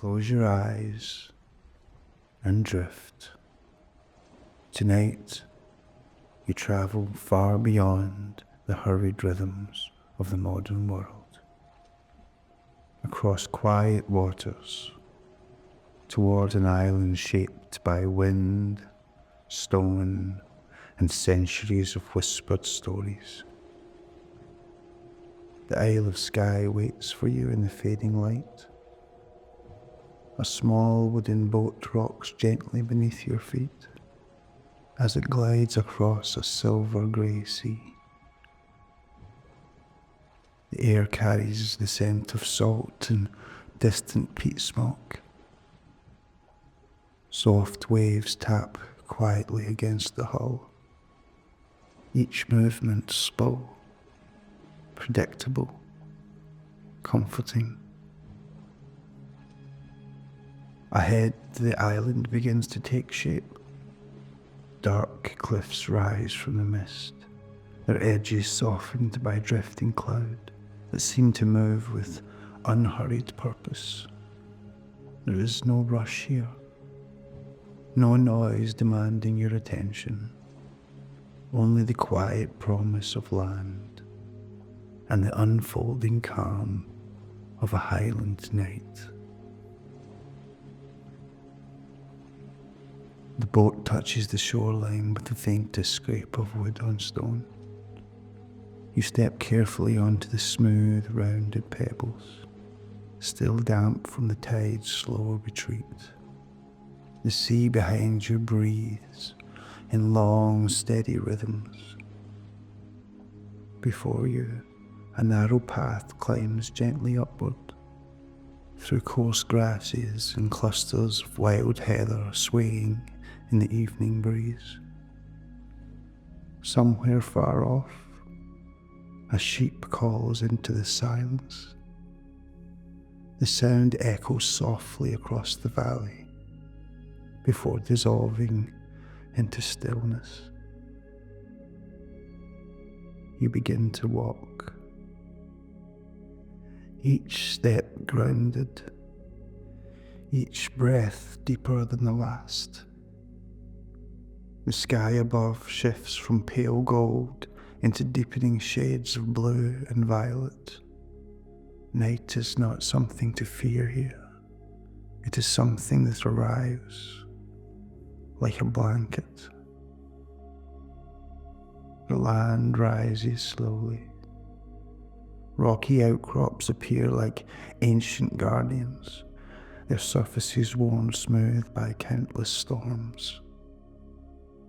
Close your eyes and drift. Tonight, you travel far beyond the hurried rhythms of the modern world, across quiet waters, toward an island shaped by wind, stone, and centuries of whispered stories. The Isle of Skye waits for you in the fading light. A small wooden boat rocks gently beneath your feet as it glides across a silver-grey sea. The air carries the scent of salt and distant peat smoke. Soft waves tap quietly against the hull, each movement slow, predictable, comforting. Ahead, the island begins to take shape. Dark cliffs rise from the mist, their edges softened by drifting cloud that seem to move with unhurried purpose. There is no rush here, no noise demanding your attention, only the quiet promise of land and the unfolding calm of a Highland night. The boat touches the shoreline with the faintest scrape of wood on stone. You step carefully onto the smooth, rounded pebbles, still damp from the tide's slow retreat. The sea behind you breathes in long, steady rhythms. Before you, a narrow path climbs gently upward, through coarse grasses and clusters of wild heather swaying in the evening breeze. Somewhere far off, a sheep calls into the silence. The sound echoes softly across the valley before dissolving into stillness. You begin to walk, each step grounded, each breath deeper than the last. The sky above shifts from pale gold into deepening shades of blue and violet. Night is not something to fear here. It is something that arrives like a blanket. The land rises slowly. Rocky outcrops appear like ancient guardians, their surfaces worn smooth by countless storms.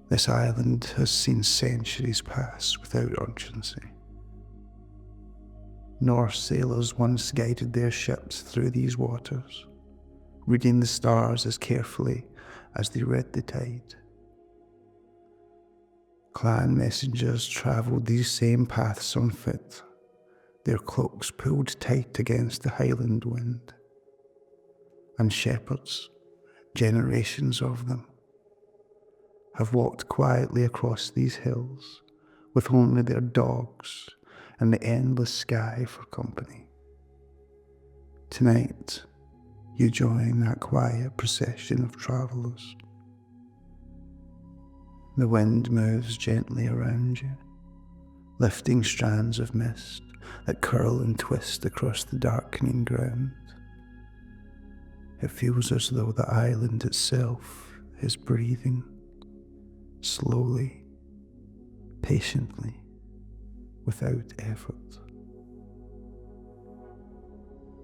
This island has seen centuries pass without urgency. Norse sailors once guided their ships through these waters, reading the stars as carefully as they read the tide. Clan messengers travelled these same paths on foot, their cloaks pulled tight against the Highland wind. And shepherds, generations of them, have walked quietly across these hills with only their dogs and the endless sky for company. Tonight, you join that quiet procession of travellers. The wind moves gently around you, lifting strands of mist that curl and twist across the darkening ground. It feels as though the island itself is breathing, slowly, patiently, without effort.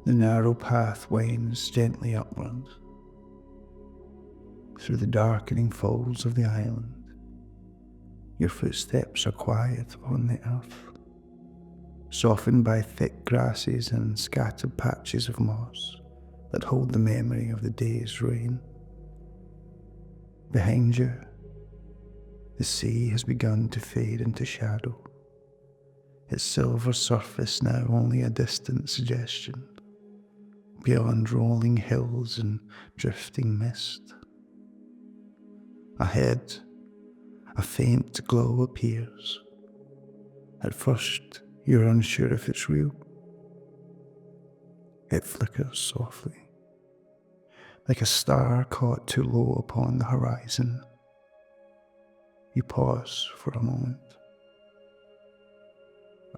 The narrow path winds gently upward through the darkening folds of the island. Your footsteps are quiet upon the earth, softened by thick grasses and scattered patches of moss that hold the memory of the day's rain. Behind you, the sea has begun to fade into shadow, its silver surface now only a distant suggestion, beyond rolling hills and drifting mist. Ahead, a faint glow appears. At first, you're unsure if it's real. It flickers softly, like a star caught too low upon the horizon. You pause for a moment,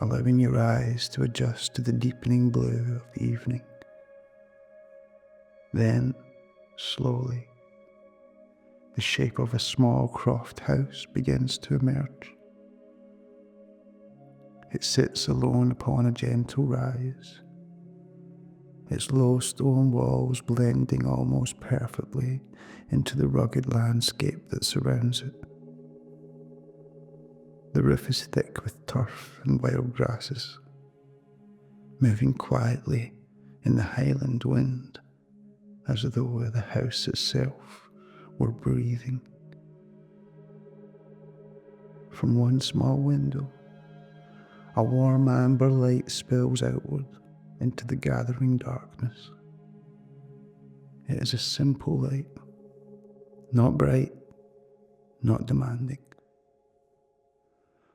allowing your eyes to adjust to the deepening blue of the evening. Then, slowly, the shape of a small croft house begins to emerge. It sits alone upon a gentle rise, its low stone walls blending almost perfectly into the rugged landscape that surrounds it. The roof is thick with turf and wild grasses, moving quietly in the Highland wind, as though the house itself were breathing. From one small window, a warm amber light spills outward into the gathering darkness. It is a simple light, not bright, not demanding,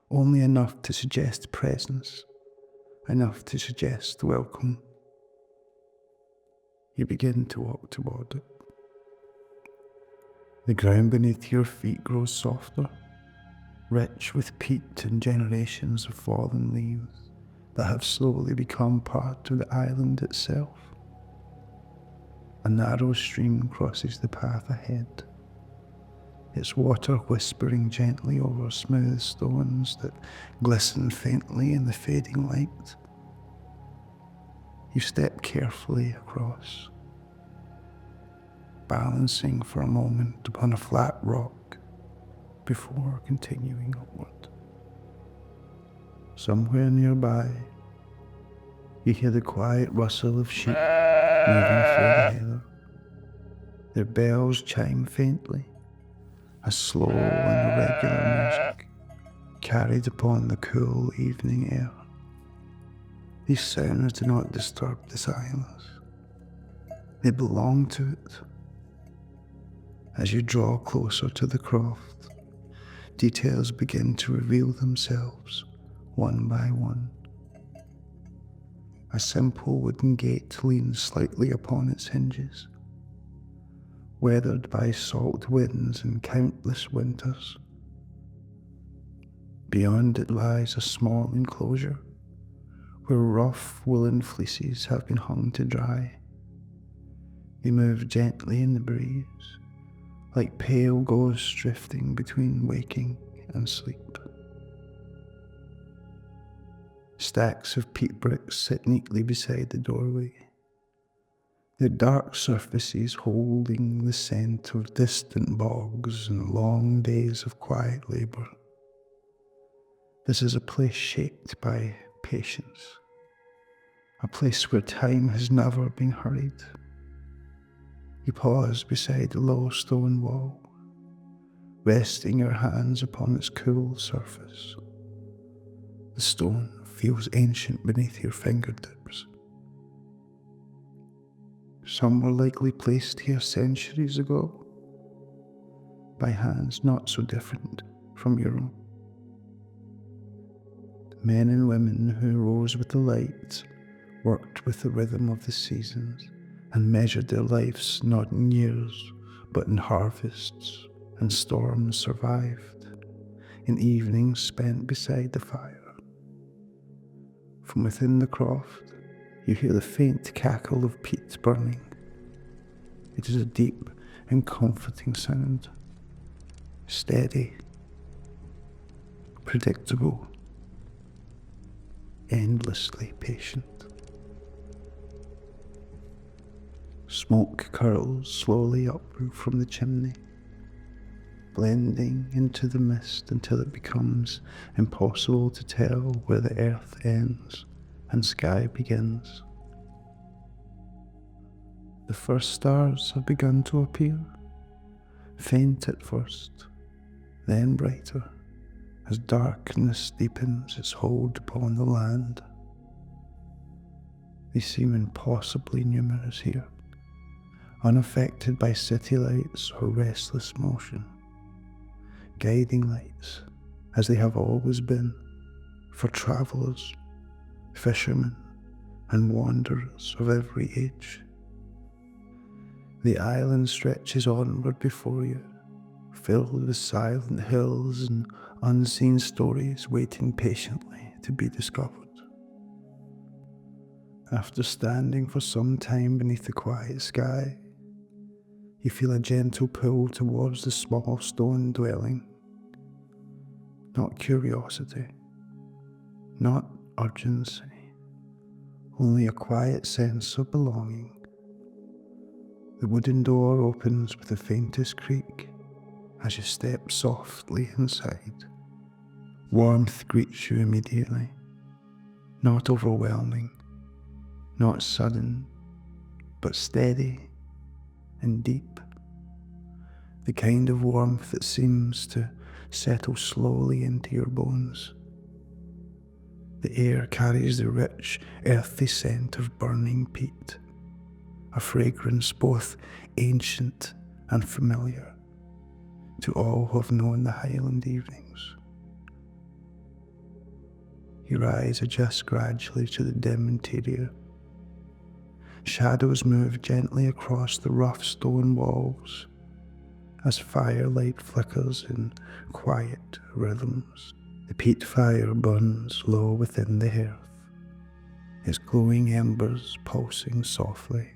only enough to suggest presence, enough to suggest welcome. You begin to walk toward it. The ground beneath your feet grows softer, rich with peat and generations of fallen leaves that have slowly become part of the island itself. A narrow stream crosses the path ahead, its water whispering gently over smooth stones that glisten faintly in the fading light. You step carefully across, balancing for a moment upon a flat rock before continuing upward. Somewhere nearby, you hear the quiet rustle of sheep moving through the heather. Their bells chime faintly, a slow and irregular music carried upon the cool evening air. These sounds do not disturb the silence. They belong to it. As you draw closer to the croft, details begin to reveal themselves one by one. A simple wooden gate leans slightly upon its hinges, weathered by salt winds and countless winters. Beyond it lies a small enclosure where rough woolen fleeces have been hung to dry. They move gently in the breeze, like pale ghosts drifting between waking and sleep. Stacks of peat bricks sit neatly beside the doorway, their dark surfaces holding the scent of distant bogs and long days of quiet labour. This is a place shaped by patience, a place where time has never been hurried. You pause beside the low stone wall, resting your hands upon its cool surface. The stone feels ancient beneath your fingertips. Some were likely placed here centuries ago, by hands not so different from your own. Men and women who rose with the light, worked with the rhythm of the seasons, and measured their lives not in years, but in harvests and storms survived, in evenings spent beside the fire. From within the croft, you hear the faint cackle of peat burning. It is a deep and comforting sound, steady, predictable, endlessly patient. Smoke curls slowly upward from the chimney, blending into the mist until it becomes impossible to tell where the earth ends and sky begins. The first stars have begun to appear, faint at first, then brighter, as darkness deepens its hold upon the land. They seem impossibly numerous here, unaffected by city lights or restless motion, guiding lights, as they have always been, for travellers, fishermen, and wanderers of every age. The island stretches onward before you, filled with silent hills and unseen stories waiting patiently to be discovered. After standing for some time beneath the quiet sky, you feel a gentle pull towards the small stone dwelling. Not curiosity, not urgency, only a quiet sense of belonging. The wooden door opens with the faintest creak as you step softly inside. Warmth greets you immediately, not overwhelming, not sudden, but steady and deep. The kind of warmth that seems to settle slowly into your bones. The air carries the rich, earthy scent of burning peat, a fragrance both ancient and familiar to all who have known the Highland evenings. Your eyes adjust gradually to the dim interior. Shadows move gently across the rough stone walls as firelight flickers in quiet rhythms. The peat fire burns low within the hearth, its glowing embers pulsing softly,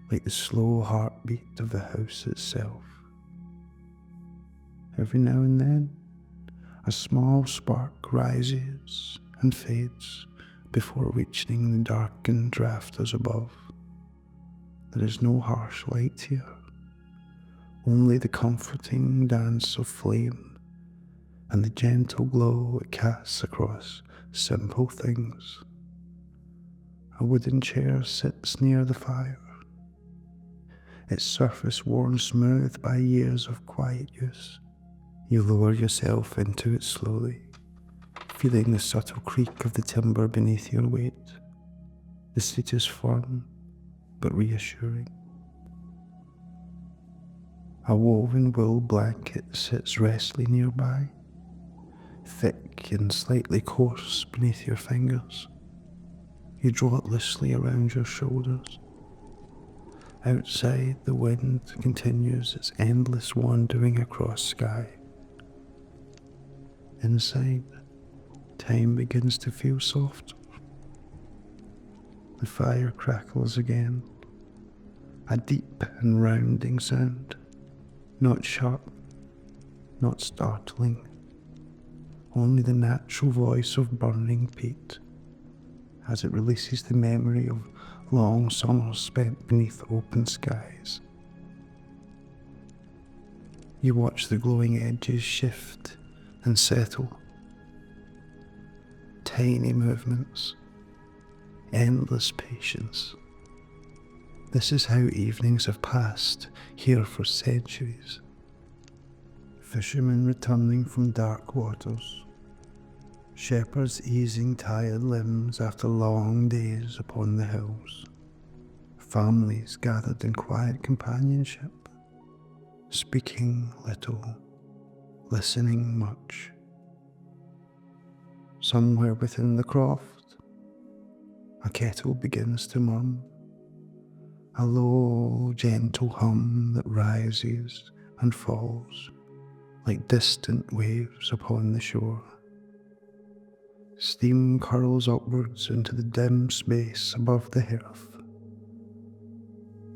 like the slow heartbeat of the house itself. Every now and then, a small spark rises and fades before reaching the darkened rafters above. There is no harsh light here, only the comforting dance of flame and the gentle glow it casts across simple things. A wooden chair sits near the fire, its surface worn smooth by years of quiet use. You lower yourself into it slowly, feeling the subtle creak of the timber beneath your weight. The seat is firm, but reassuring. A woven wool blanket sits restfully nearby, thick and slightly coarse beneath your fingers. You draw it loosely around your shoulders. Outside, the wind continues its endless wandering across Skye. Inside, time begins to feel softer. The fire crackles again, a deep and rounding sound, not sharp, not startling, only the natural voice of burning peat as it releases the memory of long summers spent beneath open skies. You watch the glowing edges shift and settle. Tiny movements, endless patience. This is how evenings have passed here for centuries. Fishermen returning from dark waters, shepherds easing tired limbs after long days upon the hills, families gathered in quiet companionship, speaking little, listening much. Somewhere within the croft, a kettle begins to murmur, a low, gentle hum that rises and falls like distant waves upon the shore. Steam curls upwards into the dim space above the hearth,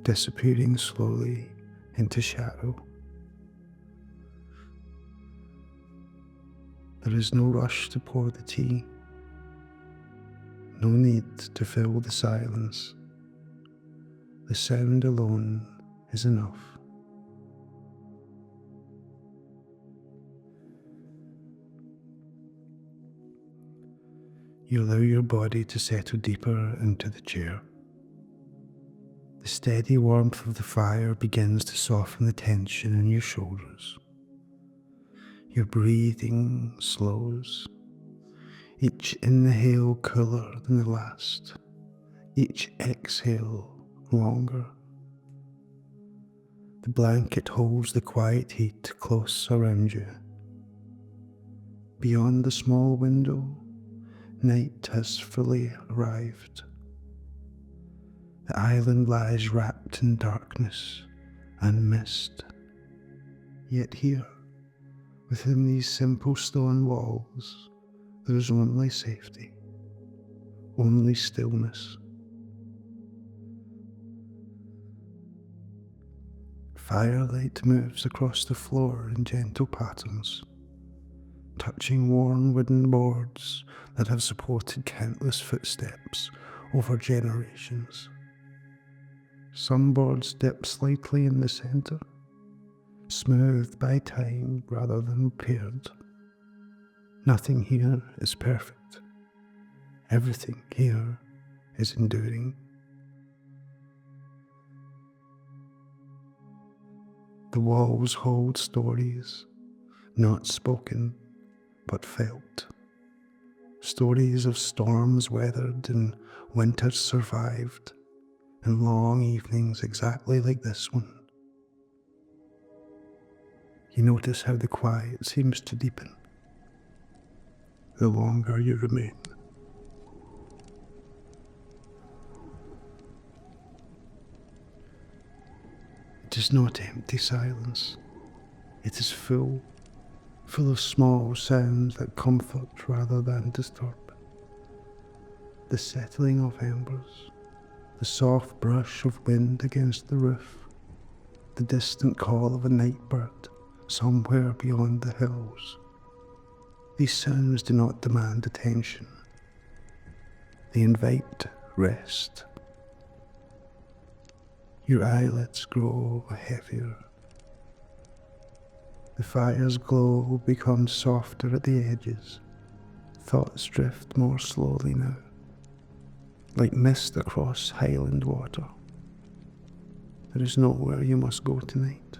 disappearing slowly into shadow. There is no rush to pour the tea, no need to fill the silence. The sound alone is enough. You allow your body to settle deeper into the chair. The steady warmth of the fire begins to soften the tension in your shoulders. Your breathing slows, each inhale cooler than the last, each exhale longer. The blanket holds the quiet heat close around you. Beyond the small window, night has fully arrived. The island lies wrapped in darkness and mist. Yet here, within these simple stone walls, there is only safety, only stillness. Firelight moves across the floor in gentle patterns, touching worn wooden boards that have supported countless footsteps over generations. Some boards dip slightly in the centre, smoothed by time rather than repaired. Nothing here is perfect. Everything here is enduring. The walls hold stories, not spoken, but felt. Stories of storms weathered and winters survived, and long evenings exactly like this one. You notice how the quiet seems to deepen the longer you remain. It is not empty silence. It is full of small sounds that comfort rather than disturb. The settling of embers, the soft brush of wind against the roof, the distant call of a night bird somewhere beyond the hills. These sounds do not demand attention. They invite rest. Your eyelids grow heavier. The fire's glow becomes softer at the edges. Thoughts drift more slowly now, like mist across highland water. There is nowhere you must go tonight.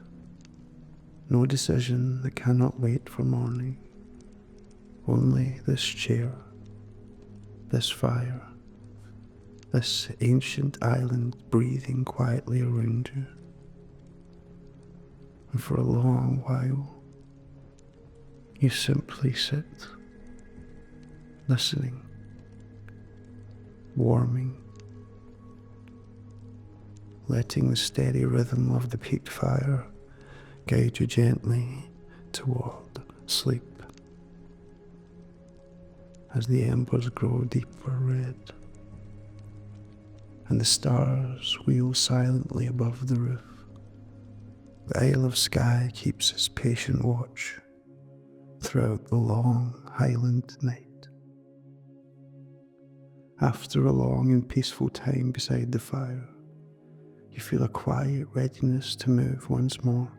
No decision that cannot wait for morning. Only this chair, this fire, this ancient island breathing quietly around you. And for a long while, you simply sit, listening, warming, letting the steady rhythm of the peat fire guide you gently toward sleep as the embers grow deeper red and the stars wheel silently above the roof. The Isle of Skye keeps its patient watch throughout the long Highland night. After a long and peaceful time beside the fire, you feel a quiet readiness to move once more.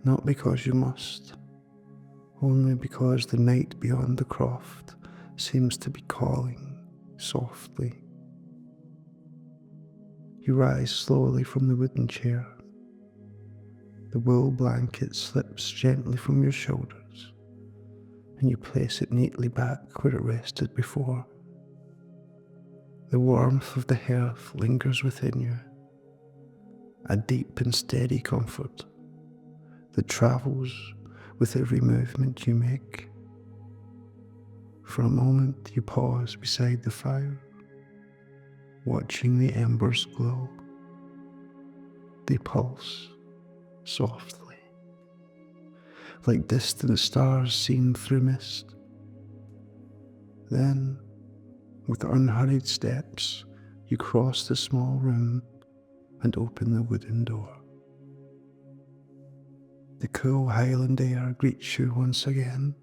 Not because you must, only because the night beyond the croft seems to be calling softly. You rise slowly from the wooden chair. The wool blanket slips gently from your shoulders, and you place it neatly back where it rested before. The warmth of the hearth lingers within you, a deep and steady comfort that travels with every movement you make. For a moment you pause beside the fire, watching the embers glow. They pulse softly, like distant stars seen through mist. Then, with unhurried steps, you cross the small room and open the wooden door. The cool Highland air greets you once again.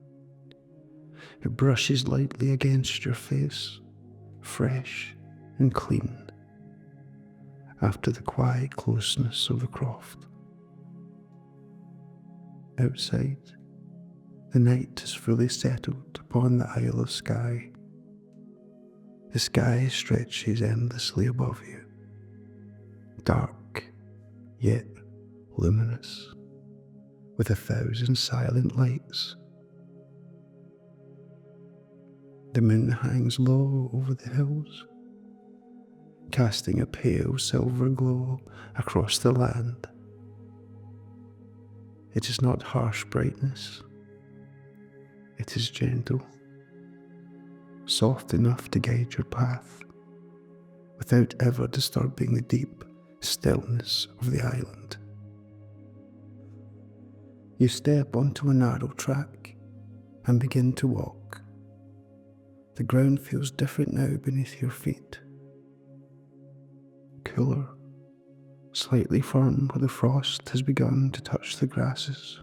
It brushes lightly against your face, fresh and clean, after the quiet closeness of the croft. Outside, the night is fully settled upon the Isle of Skye. The sky stretches endlessly above you, dark yet luminous, with 1,000 silent lights. The moon hangs low over the hills, casting a pale silver glow across the land. It is not harsh brightness. It is gentle, soft enough to guide your path. without ever disturbing the deep stillness of the island. You step onto a narrow track and begin to walk. The ground feels different now beneath your feet. Cooler, slightly firm where the frost has begun to touch the grasses.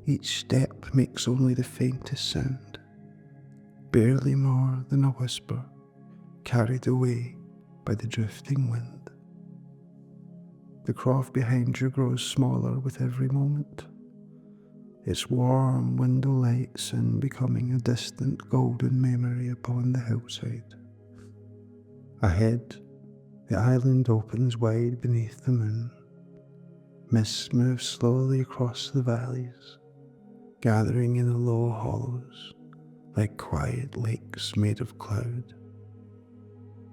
Each step makes only the faintest sound, barely more than a whisper carried away by the drifting wind. The croft behind you grows smaller with every moment, its warm window light soon becoming a distant golden memory upon the hillside. Ahead, the island opens wide beneath the moon. Mist moves slowly across the valleys, gathering in the low hollows like quiet lakes made of cloud.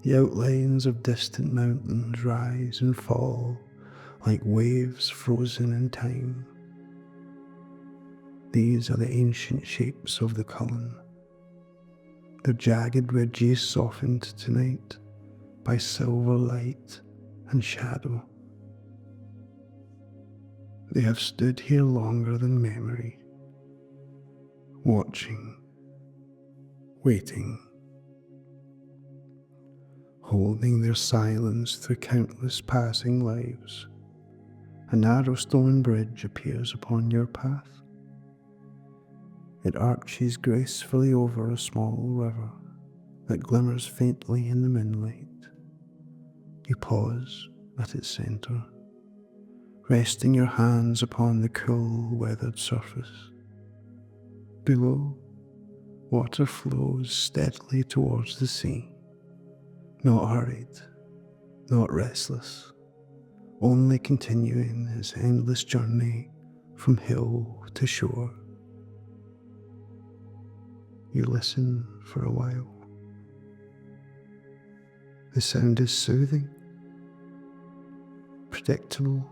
The outlines of distant mountains rise and fall like waves frozen in time. These are the ancient shapes of the Cullen, their jagged ridges softened tonight by silver light and shadow. They have stood here longer than memory, watching, waiting, holding their silence through countless passing lives. A narrow stone bridge appears upon your path. It arches gracefully over a small river that glimmers faintly in the moonlight. You pause at its centre, resting your hands upon the cool, weathered surface. Below, water flows steadily towards the sea, not hurried, not restless, only continuing its endless journey from hill to shore. You listen for a while. The sound is soothing, predictable,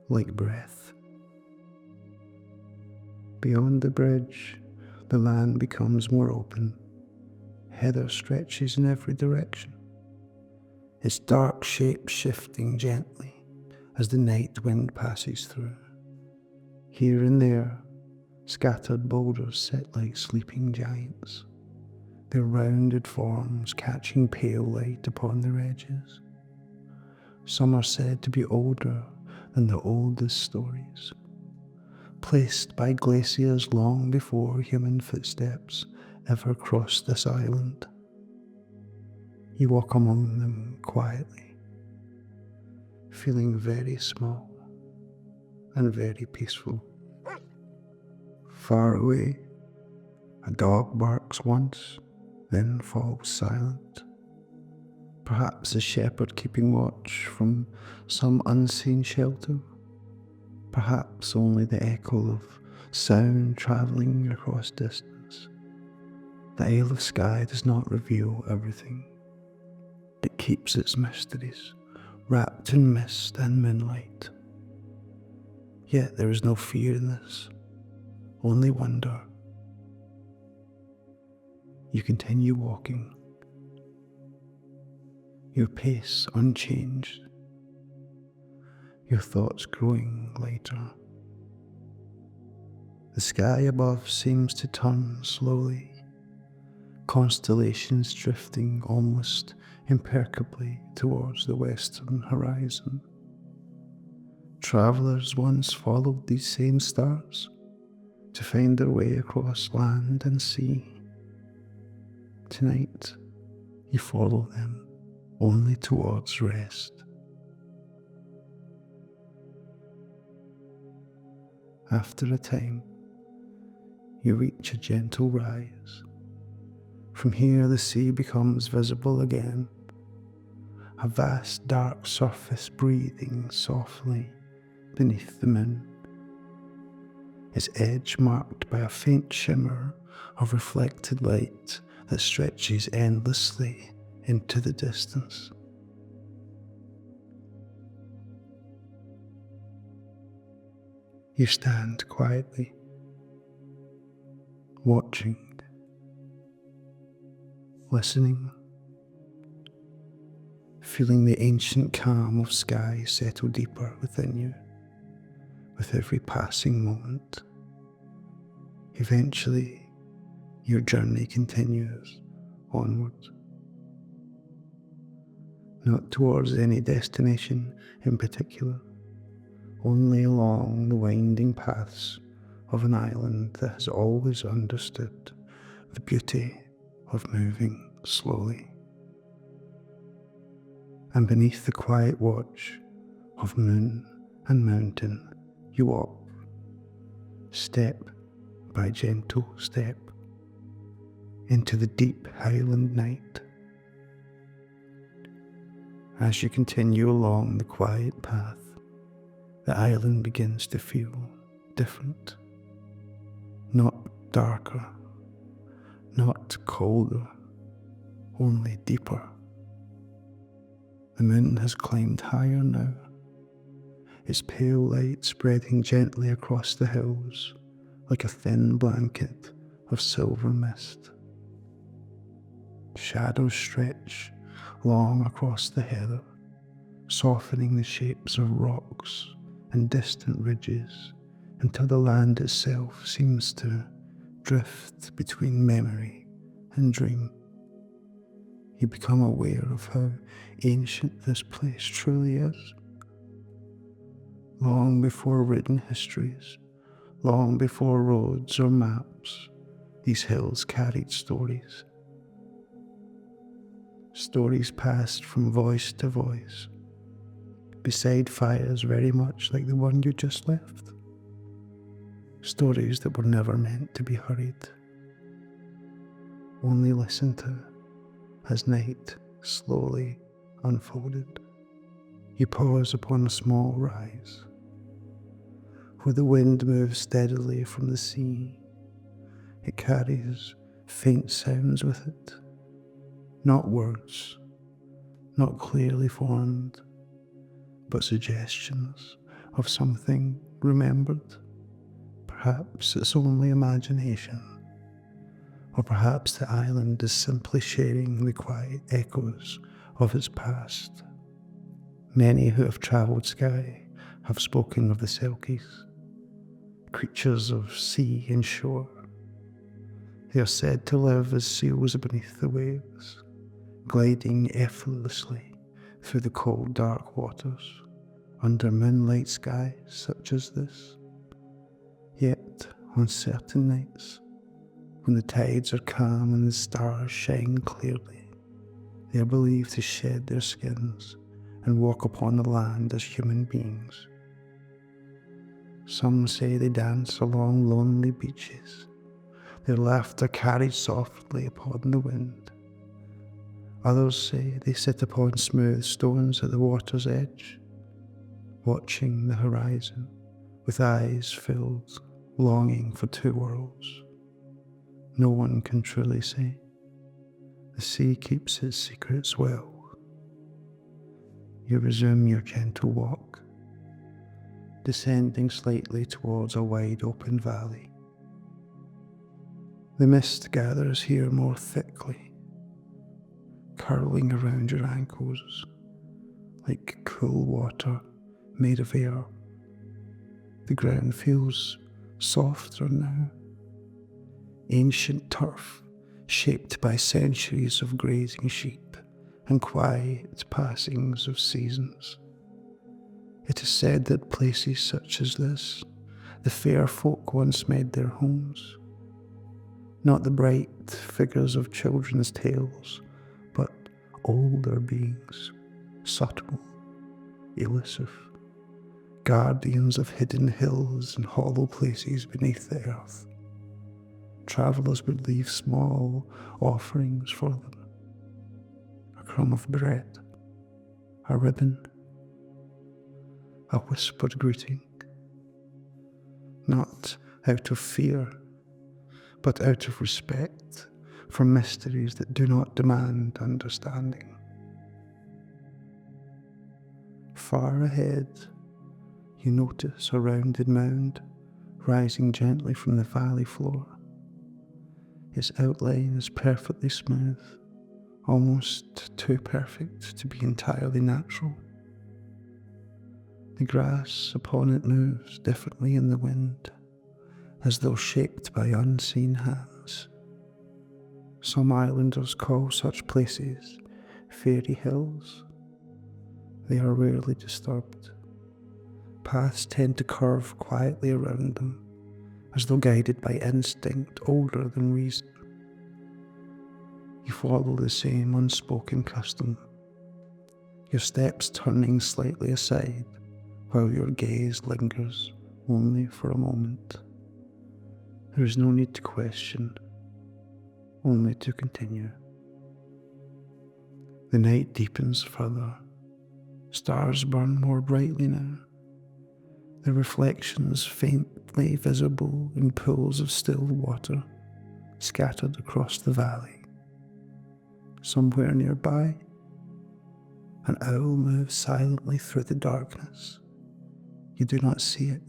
like breath. Beyond the bridge, the land becomes more open. Heather stretches in every direction, its dark shape shifting gently as the night wind passes through. Here and there, scattered boulders sit like sleeping giants, their rounded forms catching pale light upon their edges. Some are said to be older than the oldest stories, placed by glaciers long before human footsteps ever crossed this island. You walk among them quietly, feeling very small and very peaceful. Far away, a dog barks once, then falls silent. Perhaps a shepherd keeping watch from some unseen shelter. Perhaps only the echo of sound travelling across distance. The Isle of Skye does not reveal everything. It keeps its mysteries, wrapped in mist and moonlight. Yet there is no fear in this, only wonder. You continue walking, your pace unchanged, your thoughts growing lighter. The sky above seems to turn slowly, constellations drifting almost imperceptibly towards the western horizon. Travellers once followed these same stars to find their way across land and sea. Tonight, you follow them only towards rest. After a time, you reach a gentle rise. From here, the sea becomes visible again, a vast dark surface breathing softly beneath the moon, its edge marked by a faint shimmer of reflected light that stretches endlessly into the distance. You stand quietly, watching, listening, feeling the ancient calm of Skye settle deeper within you with every passing moment. Eventually, your journey continues onward, not towards any destination in particular, only along the winding paths of an island that has always understood the beauty of moving slowly. And beneath the quiet watch of moon and mountain, you walk, step by gentle step, into the deep Highland night. As you continue along the quiet path, the island begins to feel different, not darker, not colder, only deeper. The moon has climbed higher now, its pale light spreading gently across the hills like a thin blanket of silver mist. Shadows stretch long across the heather, softening the shapes of rocks and distant ridges until the land itself seems to drift between memory and dream. You become aware of how ancient this place truly is. Long before written histories, long before roads or maps, these hills carried stories. Stories passed from voice to voice, beside fires very much like the one you just left. Stories that were never meant to be hurried, only listened to as night slowly unfolded. You pause upon a small rise, where the wind moves steadily from the sea. It carries faint sounds with it, not words, not clearly formed, but suggestions of something remembered. Perhaps it's only imagination, or perhaps the island is simply sharing the quiet echoes of its past. Many who have travelled Skye have spoken of the Selkies, creatures of sea and shore. They are said to live as seals beneath the waves, gliding effortlessly through the cold, dark waters under moonlight skies such as this. Yet, on certain nights, when the tides are calm and the stars shine clearly, they are believed to shed their skins and walk upon the land as human beings. Some say they dance along lonely beaches, their laughter carried softly upon the wind. Others say they sit upon smooth stones at the water's edge, watching the horizon with eyes filled, longing for two worlds. No one can truly say. The sea keeps its secrets well. You resume your gentle walk, descending slightly towards a wide open valley. The mist gathers here more thickly, curling around your ankles like cool water made of air. The ground feels softer now, ancient turf shaped by centuries of grazing sheep and quiet passings of seasons. It is said that places such as this, the fair folk once made their homes. Not the bright figures of children's tales, but older beings, subtle, elusive, guardians of hidden hills and hollow places beneath the earth. Travellers would leave small offerings for them. A crumb of bread, a ribbon, a whispered greeting. Not out of fear, but out of respect for mysteries that do not demand understanding. Far ahead, you notice a rounded mound rising gently from the valley floor. Its outline is perfectly smooth, almost too perfect to be entirely natural. The grass upon it moves differently in the wind, as though shaped by unseen hands. Some islanders call such places fairy hills. They are rarely disturbed. Paths tend to curve quietly around them, as though guided by instinct older than reason. You follow the same unspoken custom, your steps turning slightly aside while your gaze lingers only for a moment. There is no need to question, only to continue. The night deepens further. Stars burn more brightly now, their reflections faintly visible in pools of still water scattered across the valley. Somewhere nearby, an owl moves silently through the darkness. You do not see it.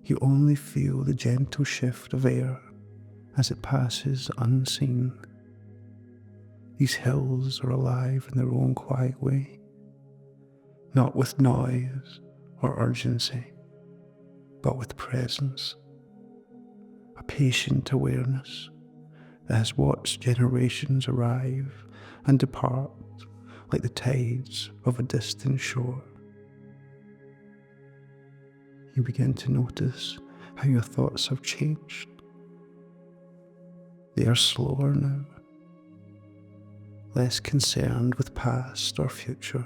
You only feel the gentle shift of air as it passes unseen. These hills are alive in their own quiet way, not with noise or urgency, but with presence, a patient awareness that has watched generations arrive and depart like the tides of a distant shore. You begin to notice how your thoughts have changed. They are slower now, less concerned with past or future,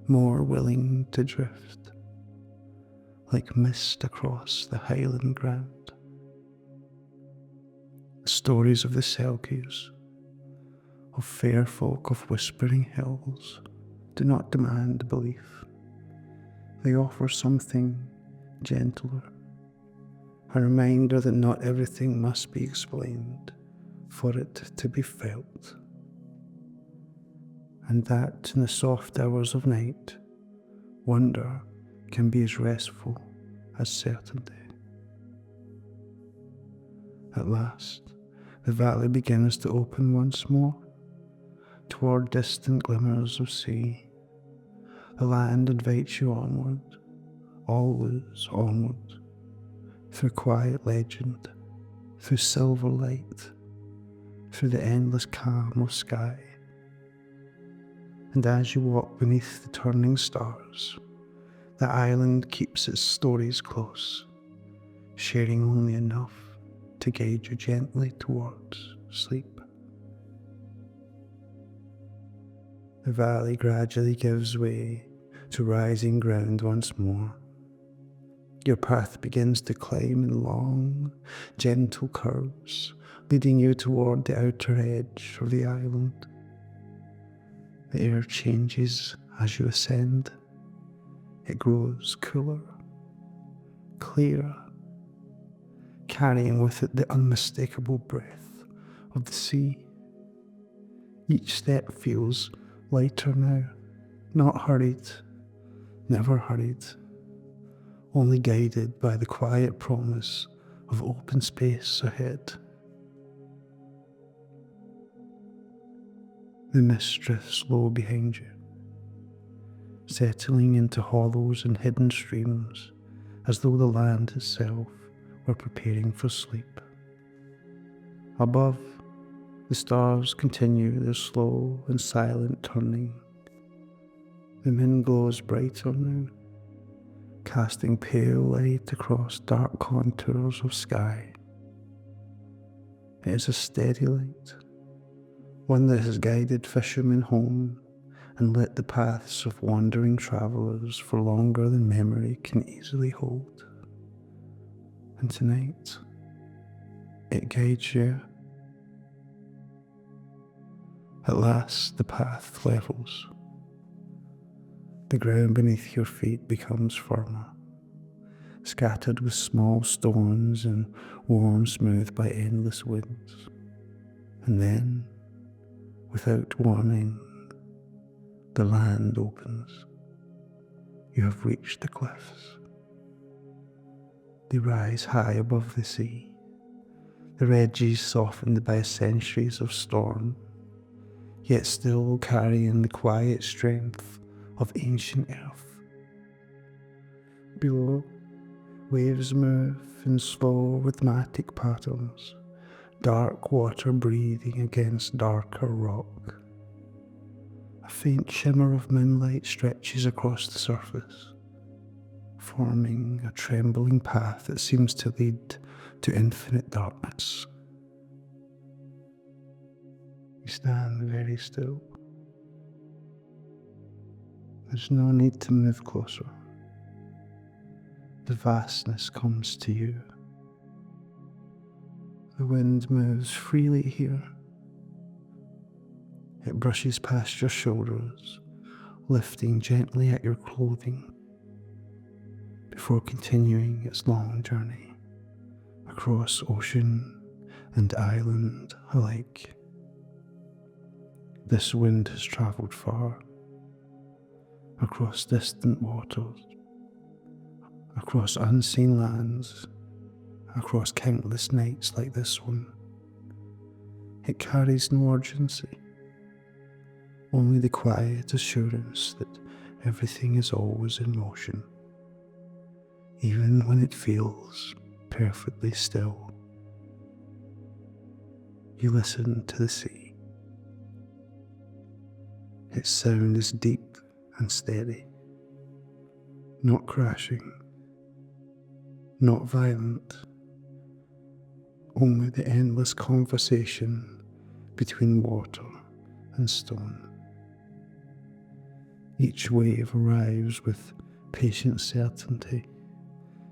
more willing to drift, like mist across the highland ground. The stories of the Selkies, of fair folk of whispering hills, do not demand belief. They offer something gentler, a reminder that not everything must be explained for it to be felt, and that in the soft hours of night, wonder can be as restful as certainty. At last, the valley begins to open once more, toward distant glimmers of sea. The land invites you onward, always onward, through quiet legend, through silver light, through the endless calm of Skye. And as you walk beneath the turning stars, the island keeps its stories close, sharing only enough to guide you gently towards sleep. The valley gradually gives way to rising ground once more. Your path begins to climb in long, gentle curves, leading you toward the outer edge of the island. The air changes as you ascend. It grows cooler, clearer, carrying with it the unmistakable breath of the sea. Each step feels lighter now, not hurried, never hurried, only guided by the quiet promise of open space ahead. The mist drifts low behind you, settling into hollows and hidden streams as though the land itself were preparing for sleep. Above, the stars continue their slow and silent turning. The moon glows brighter now, casting pale light across dark contours of sky. It is a steady light, one that has guided fishermen home and lit the paths of wandering travellers for longer than memory can easily hold. And tonight, it guides you. At last, the path levels. The ground beneath your feet becomes firmer, scattered with small stones and worn smooth by endless winds. And then, without warning, the land opens. You have reached the cliffs. They rise high above the sea, their edges softened by centuries of storm, yet still carrying the quiet strength of ancient earth. Below, waves move in slow rhythmic patterns, dark water breathing against darker rock. A faint shimmer of moonlight stretches across the surface, forming a trembling path that seems to lead to infinite darkness. You stand very still. There's no need to move closer. The vastness comes to you. The wind moves freely here. It brushes past your shoulders, lifting gently at your clothing, before continuing its long journey across ocean and island alike. This wind has travelled far, across distant waters, across unseen lands, across countless nights like this one. It carries no urgency, only the quiet assurance that everything is always in motion, even when it feels perfectly still. You listen to the sea. Its sound is deep and steady, not crashing, not violent, only the endless conversation between water and stone. Each wave arrives with patient certainty,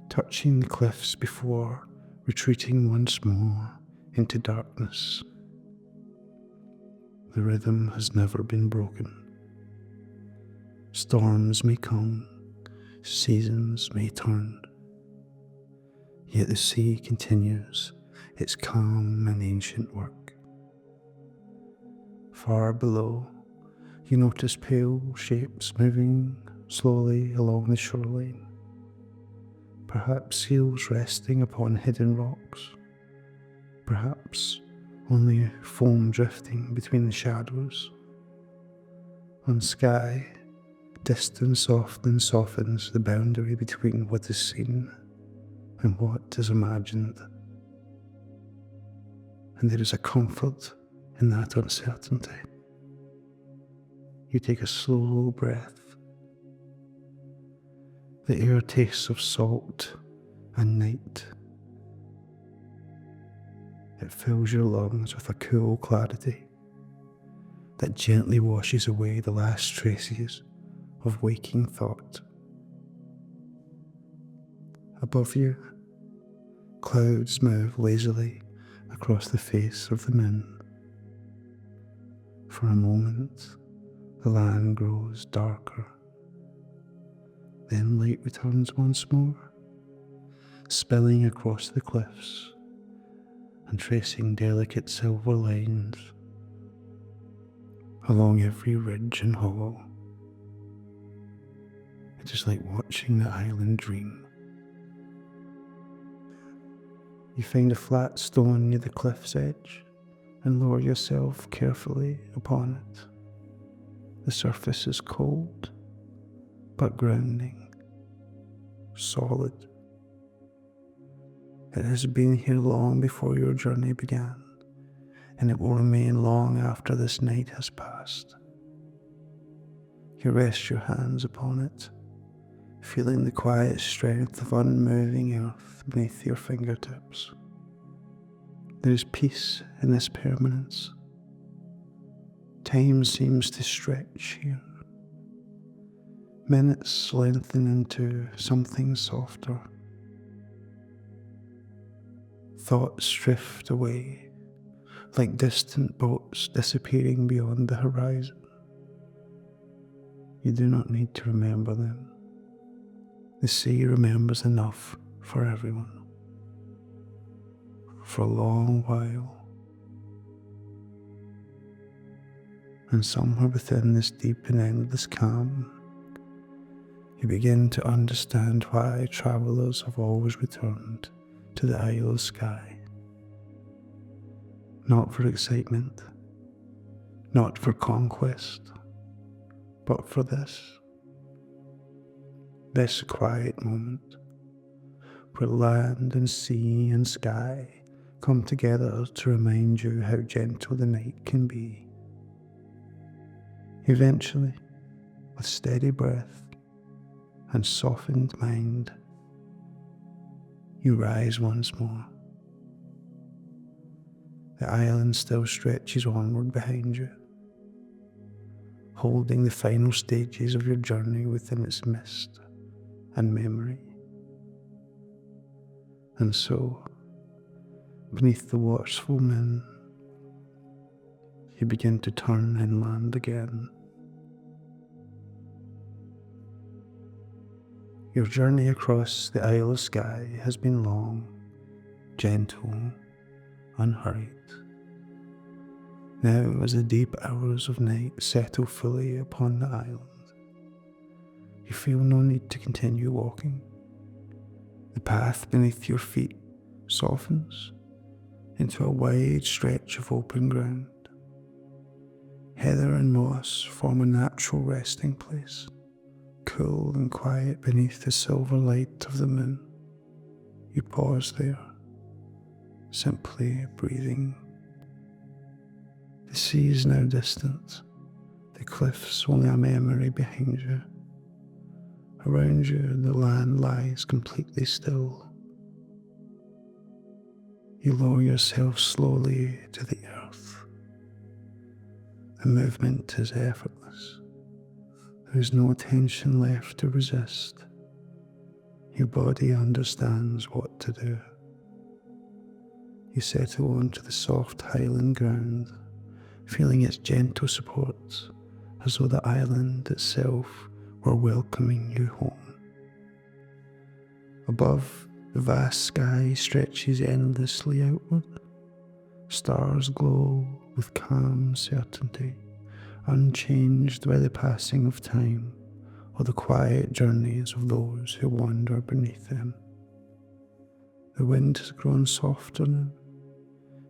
touching the cliffs before retreating once more into darkness. The rhythm has never been broken. Storms may come, seasons may turn, yet the sea continues its calm and ancient work. Far below, you notice pale shapes moving slowly along the shoreline, perhaps seals resting upon hidden rocks, perhaps only foam drifting between the shadows. On Skye, distance often softens the boundary between what is seen and what is imagined. And there is a comfort in that uncertainty. You take a slow breath. The air tastes of salt and night. It fills your lungs with a cool clarity that gently washes away the last traces of waking thought. Above you, clouds move lazily across the face of the moon. For a moment, the land grows darker. Then light returns once more, spilling across the cliffs and tracing delicate silver lines along every ridge and hollow. It is like watching the island dream. You find a flat stone near the cliff's edge and lower yourself carefully upon it. The surface is cold, but grounding, solid. It has been here long before your journey began, and it will remain long after this night has passed. You rest your hands upon it, feeling the quiet strength of unmoving earth beneath your fingertips. There is peace in this permanence. Time seems to stretch here. Minutes lengthen into something softer. Thoughts drift away, like distant boats disappearing beyond the horizon. You do not need to remember them. The sea remembers enough for everyone. For a long while. And somewhere within this deep and endless calm, you begin to understand why travellers have always returned to the Isle of Skye. not for excitement, not for conquest, but for this quiet moment, where land and sea and sky come together to remind you how gentle the night can be. Eventually, with steady breath and softened mind, you rise once more. The island still stretches onward behind you, holding the final stages of your journey within its mist and memory. And so, beneath the watchful moon, you begin to turn inland again. Your journey across the Isle of Skye has been long, gentle, unhurried. Now, as the deep hours of night settle fully upon the island, you feel no need to continue walking. The path beneath your feet softens into a wide stretch of open ground. Heather and moss form a natural resting place, cool and quiet beneath the silver light of the moon. You pause there, simply breathing. The sea is now distant, the cliffs only a memory behind you. Around you, the land lies completely still. You lower yourself slowly to the earth. The movement is effortless. There is no tension left to resist. Your body understands what to do. You settle onto the soft highland ground, feeling its gentle support, as though the island itself were welcoming you home. Above, the vast sky stretches endlessly outward. Stars glow with calm certainty, unchanged by the passing of time or the quiet journeys of those who wander beneath them. The wind has grown softer now.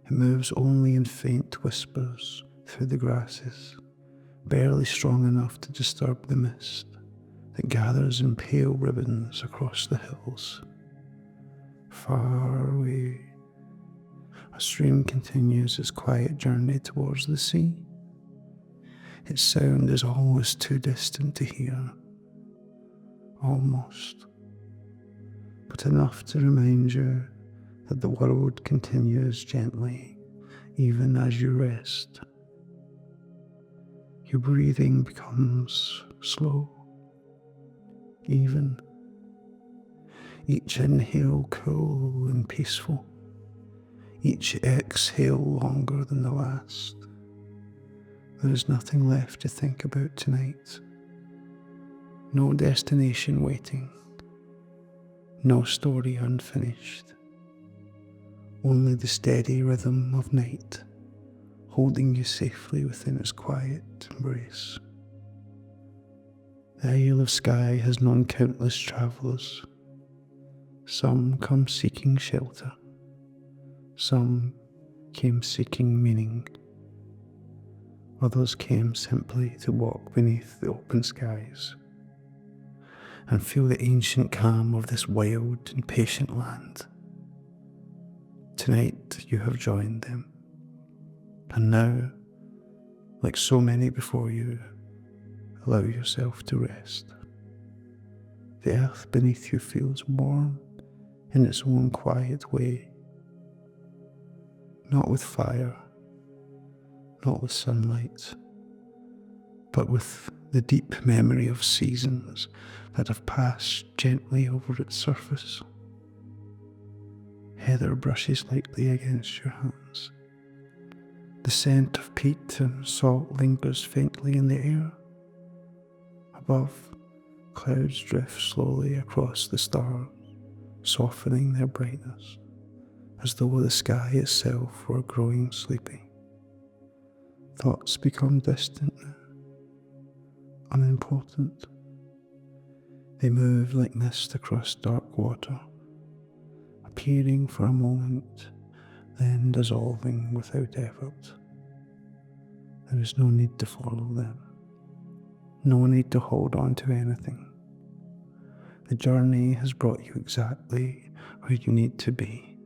It moves only in faint whispers through the grasses, barely strong enough to disturb the mist that gathers in pale ribbons across the hills. Far away, a stream continues its quiet journey towards the sea. Its sound is almost too distant to hear, almost, but enough to remind you that the world continues gently, even as you rest. Your breathing becomes slow, even. Each inhale cool and peaceful, each exhale longer than the last. There is nothing left to think about tonight. No destination waiting, no story unfinished. Only the steady rhythm of night, holding you safely within its quiet embrace. The Isle of Skye has known countless travellers. Some come seeking shelter. Some came seeking meaning. Others came simply to walk beneath the open skies and feel the ancient calm of this wild and patient land. Tonight you have joined them, and now, like so many before you, allow yourself to rest. The earth beneath you feels warm in its own quiet way, not with fire, not with sunlight, but with the deep memory of seasons that have passed gently over its surface. Heather brushes lightly against your hands. The scent of peat and salt lingers faintly in the air. Above, clouds drift slowly across the stars, softening their brightness, as though the sky itself were growing sleepy. Thoughts become distant now, unimportant. They move like mist across dark water, appearing for a moment, then dissolving without effort. There is no need to follow them, no need to hold on to anything. The journey has brought you exactly where you need to be,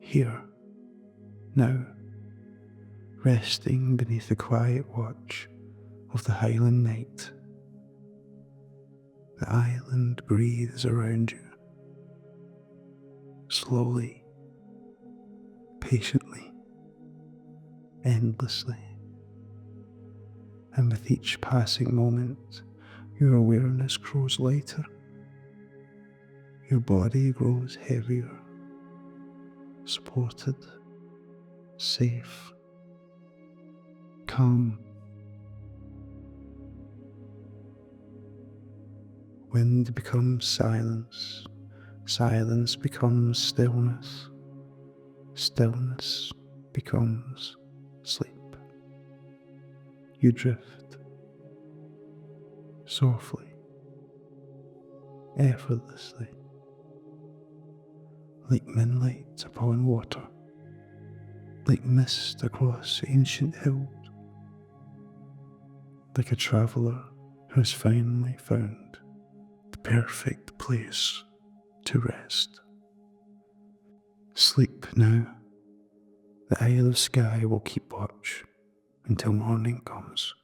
here, now, resting beneath the quiet watch of the Highland night. The island breathes around you, slowly, patiently, endlessly. And with each passing moment, your awareness grows lighter. Your body grows heavier, supported, safe, calm. Wind becomes silence, silence becomes stillness, stillness becomes sleep. You drift, softly, effortlessly, like moonlight upon water, like mist across ancient hills, like a traveller who has finally found the perfect place to rest. Sleep now. The Isle of Skye will keep watch until morning comes.